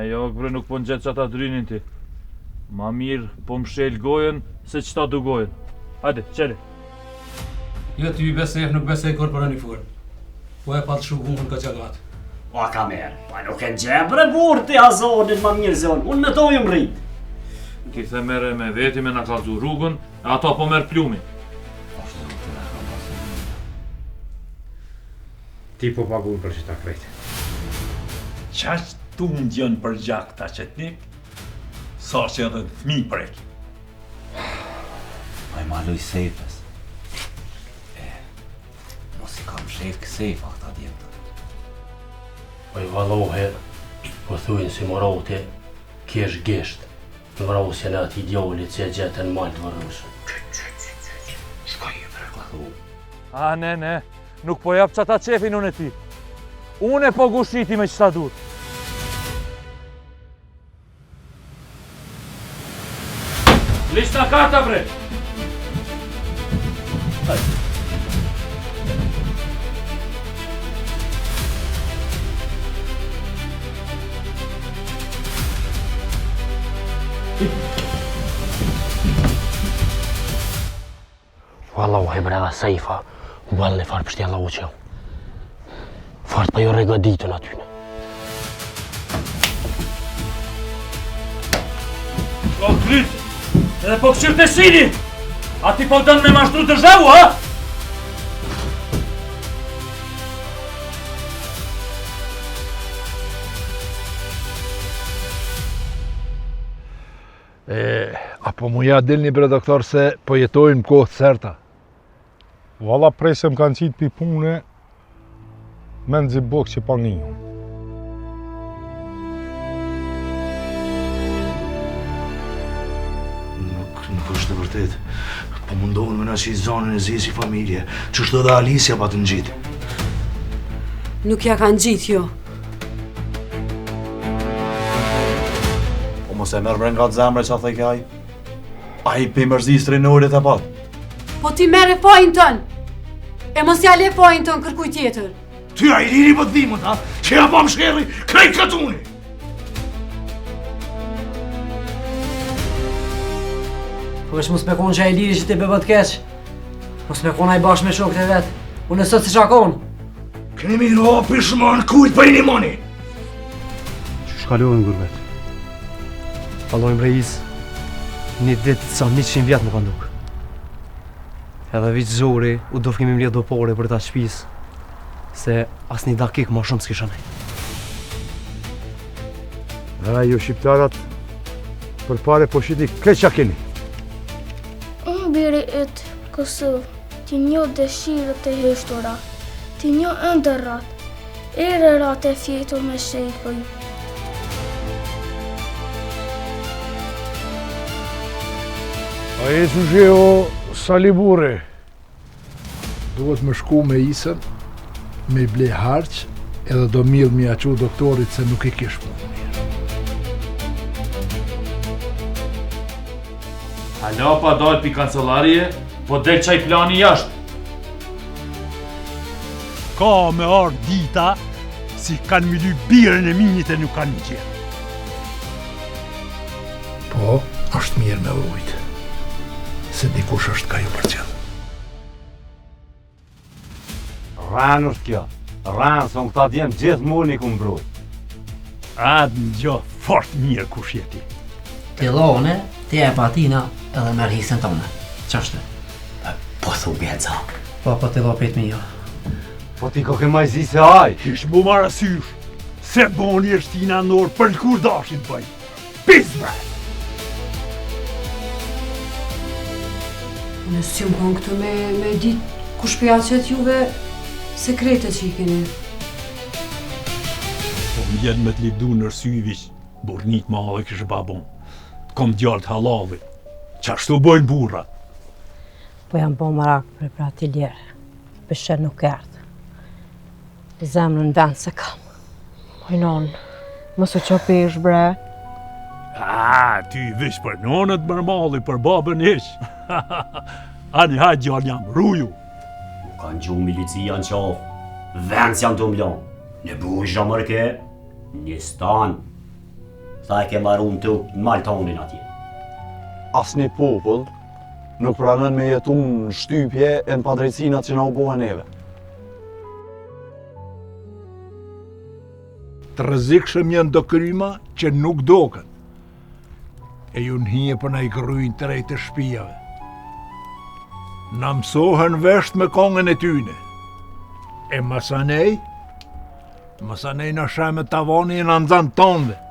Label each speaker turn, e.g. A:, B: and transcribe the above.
A: jo, bre, nuk po n'gjetë që ata drynin ti. Ma mirë po m'shel gojen se qëta du gojen. Hajde, qeli.
B: Jo ty besef nuk besej kur për një furë. Po e patë shumë humën ka qagatë.
C: O, kamer, pa nuk e n'gjem bre burë ti azonin ma mirë zonë, unë në to jëm rrit.
A: Ki the mere me veti me na kalzu rrugën, e ato po merë plumin.
D: Ti po pagun për qëta krejtë.
E: Qaq tu më gjën për gjak ta qetnik, sa që edhe të fmi prek.
F: Pa i maluj sejfës. Mos i kam shef kësejfa këta djemëta.
G: Pa i valohe, po thujnë si morote, kesh gesht. Në vrosjen e ati djollit që e gjetën malë të vërrushë.
F: Shka ju për këllu.
A: A, ne, nuk po jap qata qefin unë e ti. Unë e po gushiti me qëta dur. Lishta kata, bre!
G: Wallahi brava sejfa, balle farë për shtjella u qëu. Farë pa jo regaditën atyne.
A: O, kryt! Edhe po këshirë të shini! A ti po dënë me mashtru të zhavu, ha?
H: Apo mu ja dilni bre doktor se po jetojnë kohë të serta.
I: Valla presem kanë qitë pi pune, me në zibok që pa një.
J: Nuk është të vërtet, po mundohen me në qitë zonën e zi si familje, që shtë dhe Alicia pa të në gjitë.
K: Nuk ja kanë gjitë jo.
L: Mos e merë nga të zemre që a thej kaj. A i pi mërzis trenorit e pat.
K: Po ti mere fajnë tënë. E mos ja le fajnë tënë kërkuj tjetër.
J: Ty a i liri për dhimët, ha? Që ja pa më shkeri, krejt këtuni!
C: Po është mos me konë që a i liri që ti bebët keq. Mos me konë a i bashkë me shokët e vetë. Unë e sot si shakon.
J: Keni mi në pishman kujt për një moni.
M: Që shkallohen gurbet? Allojmë rejis, një ditë sa 100 vjetë më kanë duk. Edhe vit zori, u do fkemi mljet do pore për ta shpis, se as një dakik ma shumë s'kisha nej.
H: Dhe ju shqiptarat, për pare po shiti këtë qa keni.
N: Unë biri ytë Kosovë, ti njo dëshirët e heshtura, ti njo ndërrat, erërat e fjetur me shejpëj.
H: A e që gjeo salibure. Duhet më shku me isën, me i ble harq, edhe do mirë mi aqu doktorit se nuk i kish punë mirë.
A: Hala pa dalë pi kancelarije, po del qaj plani jashtë.
E: Ka me ardë dita, si kanë milu birën e minjit e nuk kanë një gjerë.
H: Po, është mirë me urujtë. Se dikush është ka ju për qëllë.
F: Ranë është kjo. Ranë, se në këta djemë gjithë mund një këmë brujt.
E: Adë në gjohë fort mirë kush jeti.
C: Ti lone, ti e patina edhe merë hisën tonë. Qashtë?
F: Po thu bjeca.
C: Po ti lo pejtë mi jo.
F: Po ti ko ke majzi se aj.
E: Ishë bu marë asysh, se boni është tina norë për në kur dashin bëj. Pizë bre!
K: Në si më konë këtu me ditë kush përja qëtë juve sekretet që i keni.
E: Po më jenë me t'libdu në rësyvish, burnit ma dhe kështë babon. Kom djallë të halavit, qashtu bojnë burrat.
O: Po jam bo marak për prati ljerë, beshen nuk erdë. Zemrën vend se kam. Ojnon, mos u qopish bre.
E: Ty vish për nonët mërmali, për babën ish. Ani hajtë gjallë jam, ruju.
C: U kanë gjumë milicia në qafë, vendës janë të mblon. Në bujë zhamërke, një stanë.
P: Sa e ke marru në të Maltonin atje.
L: Asni popull nuk pranon me jetu në shtypje e në padrejtësinat që na u bohen neve.
E: Të rrezikshëm janë do kryma që nuk doken. E ju nhije për na i gryjnë të rejtë të shpijave. Na mësohen vesht me kongën e tyne. E masanej na shemë tavani e në nëzën tonde.